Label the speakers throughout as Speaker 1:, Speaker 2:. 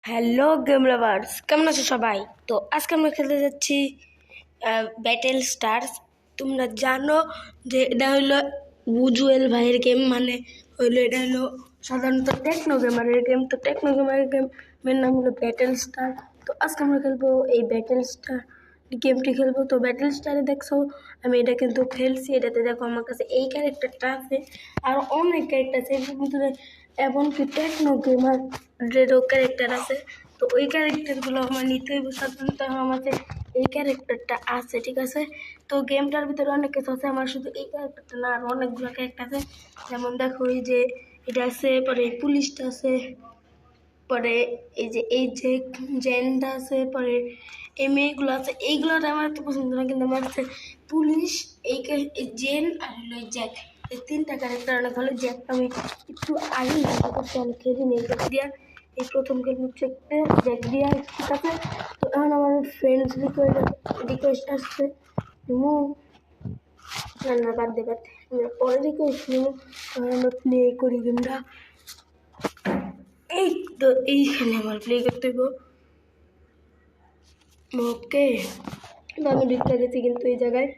Speaker 1: Hello game lovers, কেমন আছো সবাই? তো আজকে আমরা খেলতে যাচ্ছি ব্যাটেল স্টার্স। তোমরা জানো যে এটা হলো উজুয়েল ভাইয়ের গেম, মানে হইলো এটা হলো সাধারণত টেকনো গেমারের গেম। তো টেকনো গেমারের গেমের নাম হলো ব্যাটেল স্টার। তো আজকে আমরা খেলবো এই ব্যাটেল স্টার গেমটি খেলবো। তো ব্যাটেল স্টারে দেখছো আমি এটা কিন্তু খেলছি। এটাতে দেখো আমার কাছে এই ক্যারেক্টারটা আছে, আর অনেক ক্যারেক্টার আছে এর ভিতরে, এমনকি টেকনো গেমারেরও ক্যারেক্টার আছে। তো ওই ক্যারেক্টারগুলো আমার নিতে হইব, সাধারণত আমাদের এই ক্যারেক্টারটা আছে, ঠিক আছে? তো গেমটার ভিতরে অনেক কিছু আছে, আমার শুধু এই ক্যারেক্টারটা না, আর অনেকগুলো ক্যারেক্টার আছে। যেমন দেখো এই যে এটা আছে, পরে পুলিশটা আছে, পরে এই যে জেনটা আছে, পরে এই মেয়েগুলো আছে। এইগুলো আমার এত পছন্দ না, কিন্তু আমার কাছে পুলিশ, এই জেন আর হলো জ্যাক, এই তিনটা ক্যারেক্টার অনেক ভালো। জ্যাকটা আমি একটু আগেই করতে অনেক খেলি নেই, জ্যাক দিয়া এই প্রথম খেলবো জ্যাক দিয়া, ঠিক আছে? তো এখন আমার ফ্রেন্ডস রিকোয়েস্ট আসছে, তুমি না বাদ দে আমরা পরে রিকোয়েস্ট নেবো, আমরা প্লে করি গেমটা। এই তো এইখানে আমার প্লে করতে হইব। ওকে, তো আমি ঢুকতে গেছি কিন্তু এই জায়গায়।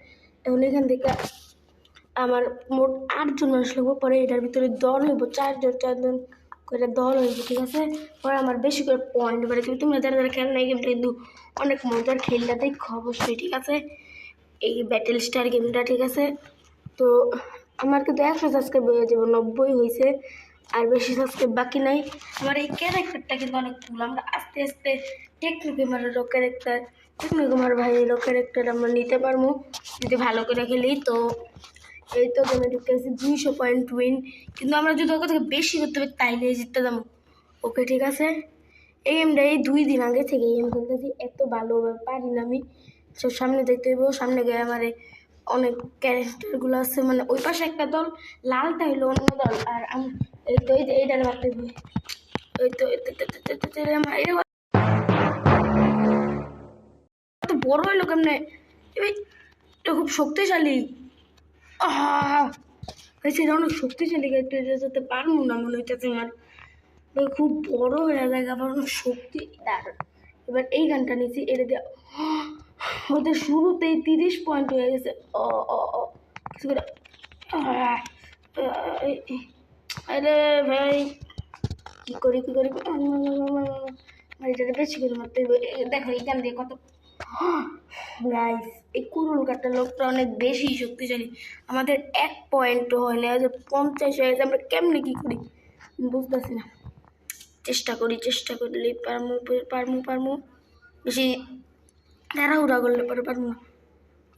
Speaker 1: এখন এখান থেকে আমার মোট 8জন মানুষ লাগবো। পরে এটার ভিতরে দল হইব, 4জন করে দল হইব, ঠিক আছে? পরে আমার বেশি করে পয়েন্ট বাড়ে। কিন্তু তোমরা যারা যারা খেল না, এই গেমটা কিন্তু অনেক মজার, খেললে দেখো অবশ্যই, ঠিক আছে? এই ব্যাটেল স্টার গেমটা, ঠিক আছে? তো আমার কিন্তু 100 সাবস্ক্রাইব হয়ে যাবো, 90 হয়েছে, আর বেশি সাবস্ক্রাইব বাকি নাই। আমার এই ক্যারেক্টারটা কিন্তু অনেক কুল। আমরা আস্তে আস্তে টেকনো গেমারেরও ক্যারেক্টার, টেকনো গেমার ভাইয়েরও ক্যারেক্টার আমরা নিতে পারবো যদি ভালো করে খেলি। তো এই তো গেমে ঢুকে গেছি 200 পয়েন্ট উইন, কিন্তু আমরা যদি ওকে থেকে বেশি করতে পারি তাইলে জিততে যাবো। ওকে, ঠিক আছে? এই গেমটা এই 2 দিন আগে থেকে গেম খেলতেছি, এত ভালোভাবে পারি না আমি। সব সামনে দেখতে হইব, সামনে গিয়ে আমার অনেক ক্যারেক্টারগুলো আছে, মানে ওই পাশে একটা দল, লালটা হইলো অন্য দল, আর আমি এই তো এইটার মারতে হইব। ওই তো এত বড় হইলো কেমনে? এটা খুব শক্তিশালী। সেটা অনেক শক্তিশালী, এটা যেতে পারবো না মনে হইতেছে আমার। খুব বড় হয়ে যায়, আবার অনেক শক্তি। এবার এই গানটা নিয়েছি, এটা দিয়ে ওদের শুরুতেই 30 পয়েন্ট হয়ে গেছে। ও ও ও কিছু করে আরে ভাই, কি করি এটাকে বেশি করে মারতে হবে। দেখো এই গান দিয়ে কত গাইস, এই কুরুল কাটা লোকটা অনেক বেশি শক্তিশালী। আমাদের 1 পয়েন্টও হয় না, যে 50 হয়ে গেছে। আমরা কেমনে কি করি বুঝতেছি না। চেষ্টা করলে পারমু। বেশি তাড়াহুড়া করলে পরে পারবো না।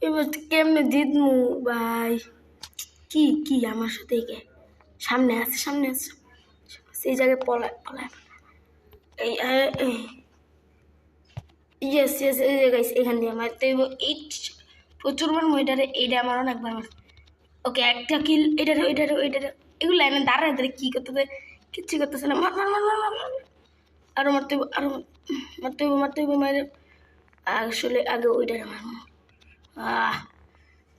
Speaker 1: এবার কেমনে জিতমু ভাই? কি আমার সাথে সামনে আছে সেই জায়গায় পলায় এই ইয়েস এই জায়গায় এখান দিয়ে আমার তো এই প্রচুরবার এটারে, এইটা আমার অনেকবার মার। ওকে, একটা কিল। এটারে এগুলো লাইনে দাঁড়ায় কি করতেছে, কিচ্ছু করতেছে না। আরো মারতে হইব মারে। আসলে আগে ওইটারে মারবো।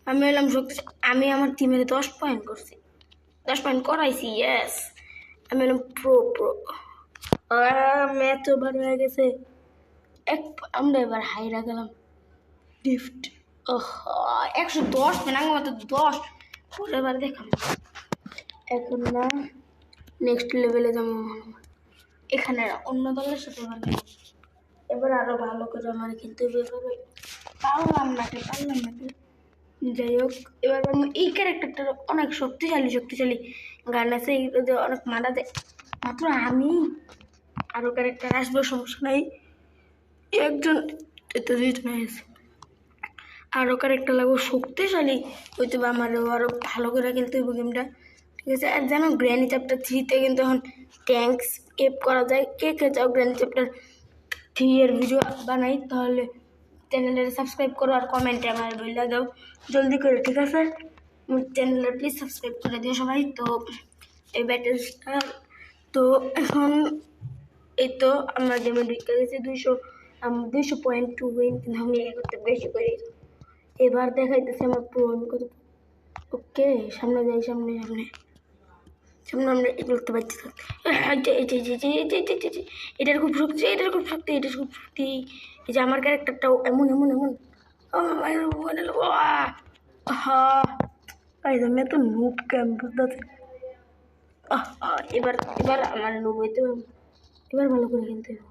Speaker 1: আমি এলাম শক্তি। আমি আমার টিমের 10 পয়েন্ট করছি, 10 পয়েন্ট করাইছি, ইয়েস। আমি এলাম প্রো ম্যাচ ওভার হয়ে গেছে। আমরা এবার হাইরা গেলাম গিফট। 110 পেনাঙ্গ মাত্র 10। পরে এবার দেখাম, এখন না, নেক্সট লেভেলে যাবো। এখানে অন্য দলের সাথে এবার আরো ভালো করে আমার কিন্তু পারলাম না। যাই হোক, এবার এই ক্যারেক্টারটা অনেক শক্তিশালী গান আছে, এগুলো অনেক মারা যায়। মাত্র আমি আরো ক্যারেক্টার আসবো, সমস্যা নাই। একজন এত আছে, আরো ক্যারেক্টার লাগবে শক্তিশালী হইতে হবে আমারও, আরো ভালো করে খেলতে হইব গেমটা, ঠিক আছে? আর জানো গ্র্যানি চ্যাপ্টার 3-তে কিন্তু এখন ট্যাঙ্ক স্কেপ করা যায়। কে চাও গ্র্যানি চ্যাপ্টার 3 এর ভিডিও বানাই, তাহলে চ্যানেলের সাবস্ক্রাইব করো আর কমেন্টে আমার বলে দাও জলদি করে, ঠিক আছে? চ্যানেলের প্লিজ সাবস্ক্রাইব করে দিও সবাই। তো এই ব্যাটেলটা, তো এখন এই তো আমরা গেমে ঢুকে গেছি 200 পয়েন্ট টু উইন, কিন্তু আমি করতে বেশি করি। এবার দেখাইতেছে আমার প্রো আমি কত। ওকে, সামনে যাই, সামনে সামনে আমরা এগুলো তো বাচ্চা থাকতে এটার খুব শক্তি, এটার খুব শক্তি, এটার খুব শক্তি। এই যে আমার ক্যারেক্টারটাও এমন এমন এমন আমি তো নুব কেন বুঝতে। এবার এবার আমার নুব হইতে এবার ভালো করে খেলতে হবে,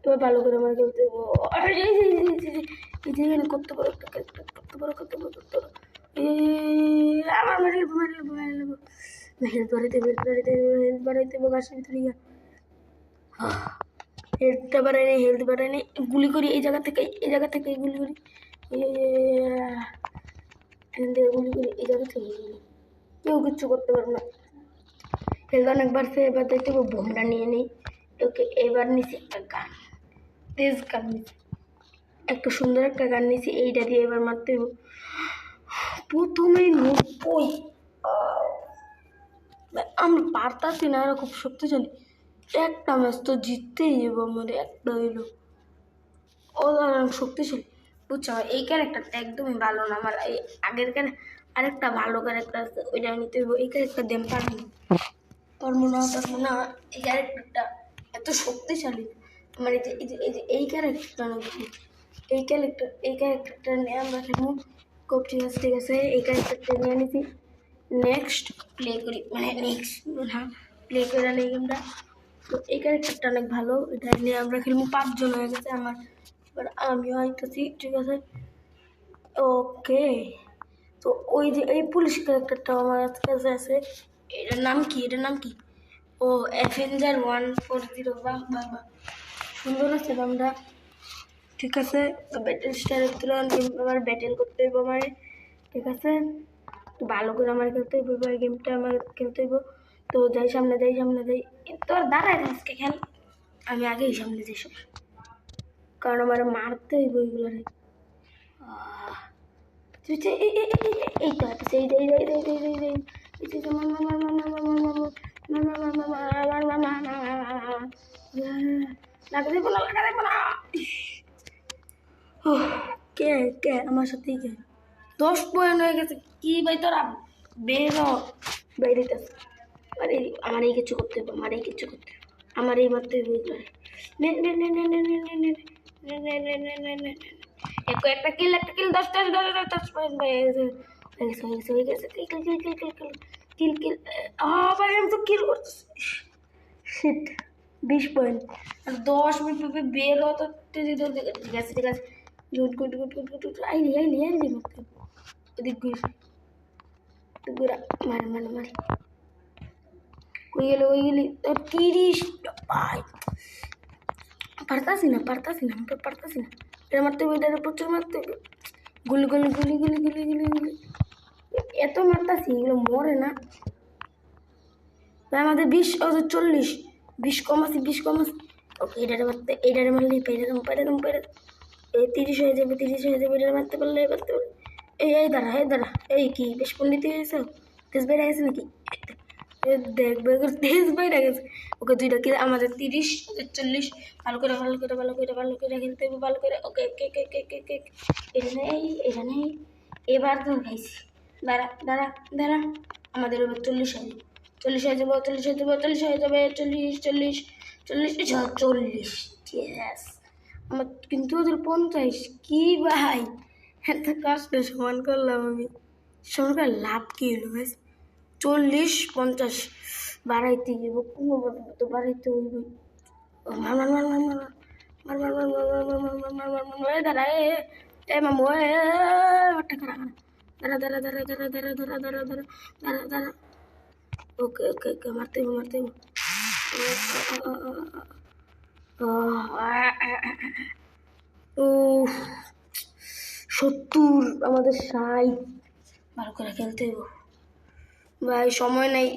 Speaker 1: এবার ভালো করে আমার খেলতে হবে। করতে পারো করতে পারো করতে পারো করতে পারো আমার মারি নেবো মারি নেবো মারি নেবো। হেলথ বাড়াইতে হেলথ বাড়াইতে হেলথ বাড়াইতে গাছের ভিতরে গিয়ে হেলথটা বাড়াই নেই, হেলথ বাড়াই নেই, গুলি করি এই জায়গা থেকে গুলি করি, গুলি করি এই জায়গা থেকে কেউ কিচ্ছু করতে পারবে না। হেলথ অনেক বাড়ছে, এবার দেখতে বোমটা নিয়ে নিই। ওকে এবার নিছি একটা গান, তেজ গান নিছি, একটা সুন্দর একটা গান নিছি, এইটা দিয়ে এবার মারতে হবে। প্রথমেই 90 আমি পারতাছি না, এরা খুব শক্তিশালী। একটা ম্যাচ তো জিততেই যাবো আমার, একটা হইলো ও শক্তিশালী বুঝছো। এই ক্যারেক্টারটা একদমই ভালো না আমার, এই আগের আরেকটা ভালো ক্যারেক্টার আছে, ওইটা নিতে হইব। এই ক্যারেক্টার দেন পারবো না এই ক্যারেক্টারটা এত শক্তিশালী আমার। এই ক্যারেক্টারটা নাকি এই ক্যারেক্টারটা নিয়ে আমরা খেলবো। খুব ঠিক আছে এই ক্যারেক্টারটা নিয়ে নিছি। নেক্সট প্লে করি, মানে নেক্সট হ্যাঁ প্লে করে নেই গেমটা। তো এই ক্যারেক্টারটা অনেক ভালো, এটা নিয়ে আমরা খেলবো। 5 জন হয়ে গেছে আমার, এবার আমিও আইতেছি, ঠিক আছে ওকে। তো ওই যে এই পুলিশ ক্যারেক্টারটাও আমার কাছে আছে, এটার নাম কি ও অ্যাভেঞ্জার 140। বাহ বাহ বাহ, সুন্দর আছে নামটা, ঠিক আছে। তো ব্যাটেল স্টারের আবার ব্যাটেল করতে হইব আমার, ঠিক আছে। তো ভালো করে আমার খেলতে হইব, এই গেমটা আমার খেলতে হইব। তো যাই সামনে যাই তোর দাঁড়ায় আজকে খেল, আমি আগেই সামনে যাই সব, কারণ আমার মারতে হইব এইগুলোরে। এই তো আছে কে কে আমার সাথেই কে 10 পয়েন্ট হয়ে গেছে। কি ভাই তোরা বের বাইরেতেছে, আমার এই কিছু করতে হবে, আমার এই কিছু করতে হবে, আমার এই মারতে হবে। একটা কিল 10 পয়েন্ট হয়ে গেছে হয়ে গেছে। কিল ভাই আমি তো কিল করতেছি, শিট 20 পয়েন্ট আর 10 মিনিট বের হতো। ঠিক আছে গুড আইলি ওদিক ঘুরা মারি ওই গেলি তোর 30 ভাই। পারতাছি না এটা মারতে হবে, এটা প্রচুর মারতে হবে। গুলি এত মারতাছি এগুলো মরে না ভাই। আমাদের 20 40 20 কম আছে ওকে। এটারে মারলেই পেরে 30 হয়ে যাবে এটা মারতে পারলে এই দাঁড়া এই কি বেশ পণ্ডিত হয়ে গেছে, তেজ বেড়ে গেছে নাকি দেখবে, তেজ বেড়ে গেছে। ওকে দুইটা কি আমাদের 30 40 ভালো করে খেলতে হবে ভালো করে। ওকে এটা নেই এবার তো খাইছি। দাঁড়া আমাদের এবার 40 হয়ে যাবে 40 হয়ে যাবে 40 ইয়েস। আমার কিন্তু ওদের 50 কি ভাই, এত কষ্ট সমান করলাম আমি, সমান করে লাভ কি হলো ভাই? 40 50 বাড়াইতে যাব, কোনোভাবে তো বাড়াইতে হইব। দাঁড়া এ মামু টাকা দাঁড়া। ওকে মারতে ও 70 আমাদের 60 ভালো করে খেলতে হইব ভাই, সময় নাই।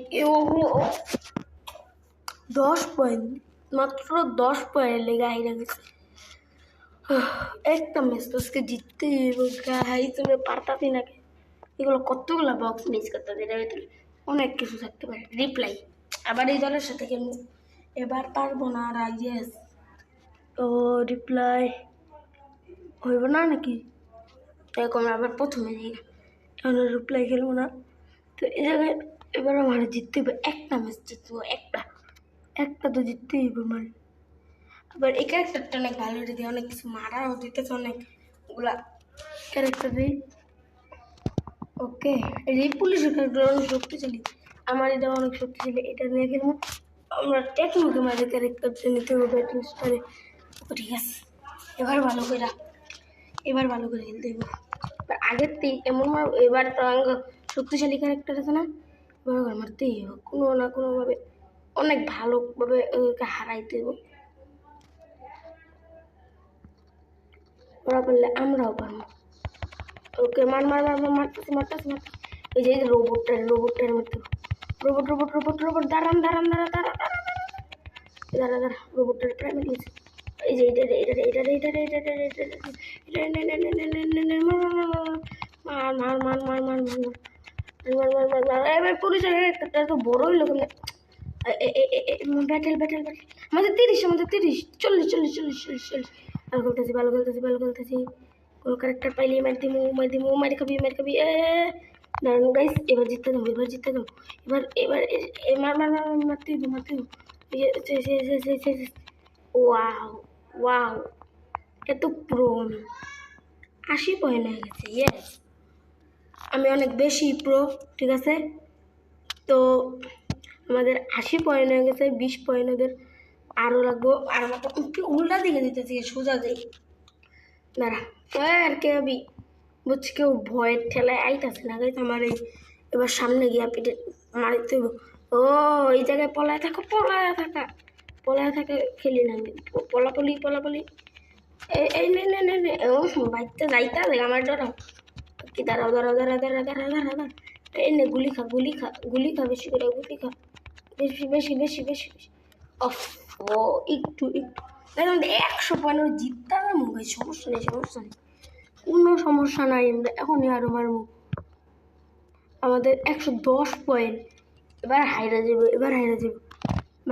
Speaker 1: 10 পয়েন্ট মাত্র 10 পয়েন্ট লেগে আইরা গেছে। একটা ম্যাচ তো আজকে জিততে গাই, তুমি পারতাছি না। এগুলো কতগুলো বক্স মিস করতে হবে, এটার ভিতরে অনেক কিছু থাকতে পারে। রিপ্লাই আবার এই দলের সাথে খেলবো, এবার পারবো না আর আইএস। ও রিপ্লাই হইব না নাকি, এরকম আবার প্রথমে যাই এখন রিপ্লাই খেলবো না। তো এই জায়গায় এবার আমার জিততে হবে, একটা ম্যাচ জিতবো, একটা তো জিততেই হবে আমার। আবার এই ক্যারেক্টারটা অনেক ভালো দিতে, অনেক কিছু মারাও দিতেছে, অনেকগুলা ক্যারেক্টার দিই। ওকে, এই যে পুলিশের ক্যারেক্টার অনেক শক্তিশালী, আমার এটা অনেক শক্তিশালী, এটা নিয়ে খেলবো। আমরা টেকনোকে মাঝে ক্যারেক্টার নিতে হবে ব্যাটল স্টারে। ঠিক আছে, এবার ভালো করে খেলতে হবে। আগের থেকে এমন এবার তো শক্তিশালী ক্যারেক্টার আছে না, এবার মারতেই হবে কোনো না কোনোভাবে, অনেক ভালোভাবে ওকে হারাইতে হবে। ওরা পারলে আমরাও পারবো। ওকে মারতেছি। এই যে রোবটটার মারতে হবে। রোবট দাঁড়ান, রোবটটার প্রায় মেরে এই যে এবার পুলিশের একটা তো বড়ই লোক। ব্যাটেল আমাদের 30 40 ভালো খেলতেছি। কোনো ক্যারেক্টার পাইলে মারি খাবি দাঁড়ানো গাইস, এবার জিততে যাবো। এবার মারতে ওয়াও এত প্রো আমি 80 পয়েন্ট হয়ে গেছে। ইয়েস, আমি অনেক বেশি প্রো, ঠিক আছে। তো আমাদের 80 পয়েন্ট হয়ে গেছে, 20 পয়েন্ট ওদের আরও লাগবো। আর আমার উল্টা দিকে দিতেছি, সোজা যাই দাঁড়া। আর কে আমি বুঝছি কেউ ভয়ের ঠেলায় আইতাছে না গাইতে আমার। এবার সামনে গিয়া পিঠে মারিতে হইব। ও এই জায়গায় পলায় থাকা খেলি না আমি, পলাপলি এই নে ও বাইতে যাইতা দেখ আমার ডরা কি। দাঁড়াও এই নে গুলি খা বেশি করে গুলি খা, বেশি অফ। ও একটু 100 পয়েন্ট জিততে হবে মুখ, সমস্যা নেই কোনো সমস্যা নাই। আমরা এখনই আরো মারবো। আমাদের 110 পয়েন্ট, এবার হাইরা যাব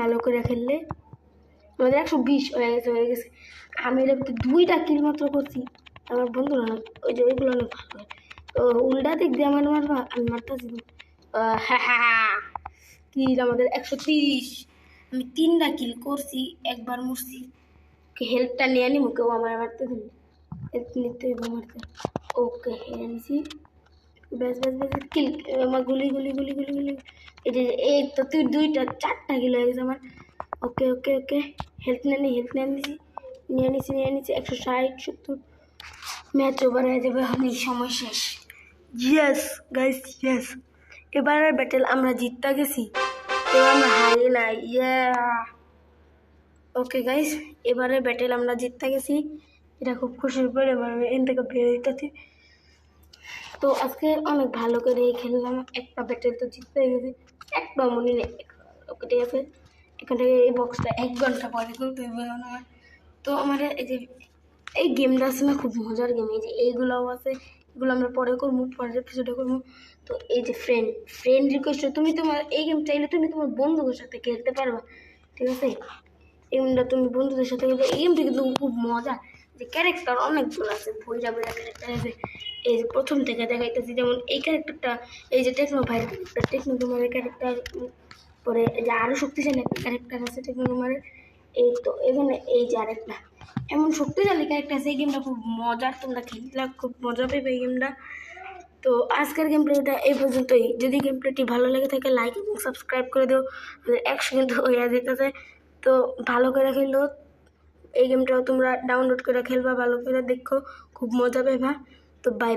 Speaker 1: ভালো করে খেললে। আমাদের 120 হয়ে গেছে। আমি এর 2টা কিল মাত্র করছি, আমার বন্ধুরা না ওই যে ওইগুলো অনেক ভালো হয়। তো উল্টা দিক দিয়ে আমার মারবা, আমি মারতেছি কিল আমাদের 130। আমি 3টা কিল করছি, একবার মরছি। হেল্পটা নিয়ে নিব, কেউ আমার মারতে দিন, হেল্প নিতে হইব মারতে। ওকে নিছি, ব্যাস কিল। আমার গুলি এই তো তুই 4টা কিল হয়ে গেছে আমার। ওকে হেল্প নিয়ে নিছি 160-70। ম্যাচ ওভার হয়ে যাবে, আমি সময় শেষ। ইয়েস গাইস, ইয়েস, এবারের ব্যাটেল আমরা জিততে গেছি, এবার আমরা হারি না। ওকে গাইস, এবারের ব্যাটেল আমরা জিততে গেছি, এটা খুব খুশির ব্যাপার। এবার এন থেকে বেরোইতেছি। তো আজকে অনেক ভালো করে খেললাম, একটা ব্যাটেল তো জিততে গেছি, একটা মনে নেই। ওকে ঠিক আছে, এখান থেকে এই বক্সটা 1 ঘন্টা পরে খুলতে হবে আমার। তো আমার এই গেমটা আছে না, খুব মজার গেম। এই যে এইগুলোও আছে, এগুলো আমরা পরে করবো, পরের এপিসোডে করবো। তো এই যে ফ্রেন্ড রিকোয়েস্ট, তুমি তোমার এই গেম চাইলে তুমি তোমার বন্ধুদের সাথে খেলতে পারবা, ঠিক আছে। এই গেমটা তুমি বন্ধুদের সাথে খেলতে, এই গেমটা কিন্তু খুব মজা। যে ক্যারেক্টার অনেকগুলো আছে, বইরা ক্যারেক্টার আছে। এই যে প্রথম থেকে দেখাইতেছি, যেমন এই ক্যারেক্টারটা, এই যে টেকনো ভাইয়ের ক্যারেক্টার, টেকনো কুমারের ক্যারেক্টার। পরে যে আরও শক্তিশালী একটা ক্যারেক্টার আছে টেকনো কুমারের। এই তো এখানে এই যে আরেকটা এমন শক্তিশালী ক্যারেক্টার আছে। এই গেমটা খুব মজার, তোমরা খেললে খুব মজা পেবে এই গেমটা। তো আজকের গেম প্লেটা এই পর্যন্তই। যদি গেম প্লেটি ভালো লেগে থাকে লাইক এবং সাবস্ক্রাইব করে দিও। 100 কিন্তু হইয়া যেতেছে, তো ভালো করে খেলো। এই গেমটাও তোমরা ডাউনলোড করে খেলবা, ভালো করে দেখো, খুব মজা পাইবা। তো বাই।